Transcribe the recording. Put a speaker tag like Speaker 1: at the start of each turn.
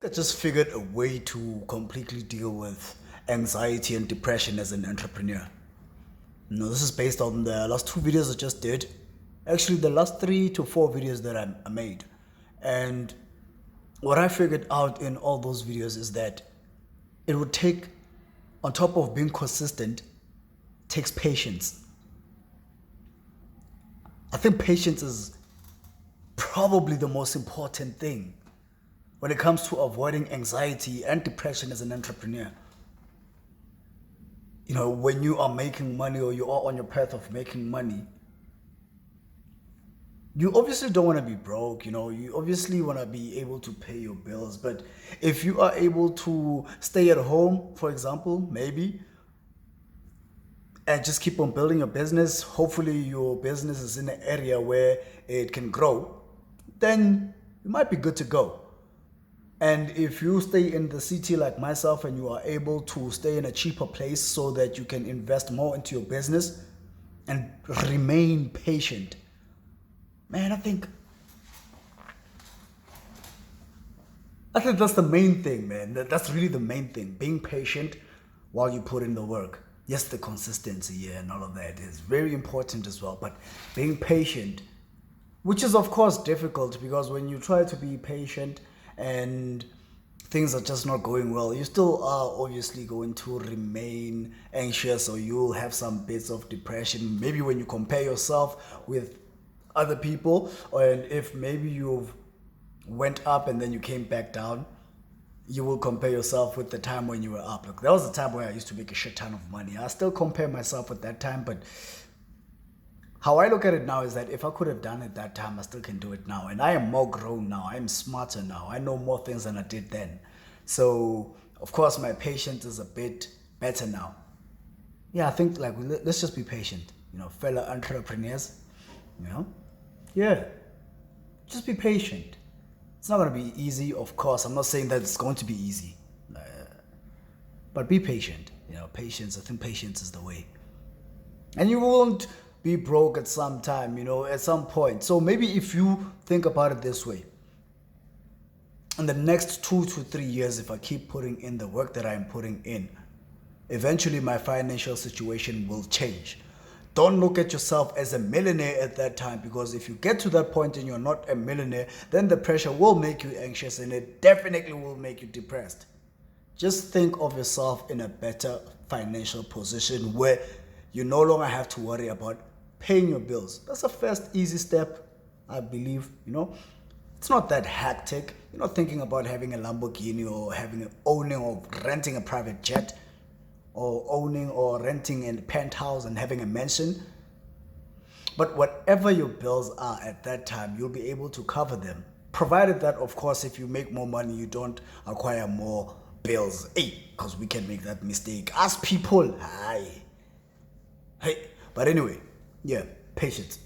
Speaker 1: I just figured a way to completely deal with anxiety and depression as an entrepreneur. This is based on the last two videos I just did. Actually, the last 3 to 4 videos that I made. And what I figured out in all those videos is that it would take, on top of being consistent, takes patience. I think patience is probably the most important thing when it comes to avoiding anxiety and depression as an entrepreneur. When you are making money or you are on your path of making money, you obviously don't want to be broke, you obviously want to be able to pay your bills. But if you are able to stay at home, for example, maybe, and just keep on building your business, hopefully your business is in an area where it can grow, then you might be good to go. And if you stay in the city like myself and you are able to stay in a cheaper place so that you can invest more into your business and remain patient, man, I think that's the main thing, man. That's really the main thing. Being patient while you put in the work. Yes, the consistency and all of that is very important as well. But being patient, which is of course difficult, because when you try to be patient and things are just not going well, you still are obviously going to remain anxious, or you'll have some bits of depression. Maybe when you compare yourself with other people, and if maybe you've went up and then you came back down, you will compare yourself with the time when you were up. Look, that was the time where I used to make a shit ton of money. I still compare myself with that time, but how I look at it now is that if I could have done it that time, I still can do it now. And I am more grown now. I'm smarter now. I know more things than I did then. So, of course, my patience is a bit better now. Yeah, I think let's just be patient, fellow entrepreneurs, Yeah, just be patient. It's not going to be easy, of course. I'm not saying that it's going to be easy. But be patient. Patience, I think patience is the way. And you won't be broke at some time, at some point. So maybe if you think about it this way, in the next 2 to 3 years, if I keep putting in the work that I am putting in, eventually my financial situation will change. Don't look at yourself as a millionaire at that time, because if you get to that point and you're not a millionaire, then the pressure will make you anxious and it definitely will make you depressed. Just think of yourself in a better financial position where you no longer have to worry about paying your bills. That's the first easy step, I believe. It's not that hectic. You're not thinking about having a Lamborghini or owning or renting a private jet, or owning or renting a penthouse and having a mansion. But whatever your bills are at that time, you'll be able to cover them. Provided that, of course, if you make more money, you don't acquire more bills. Because we can make that mistake as people. Hey. But anyway, yeah, patience.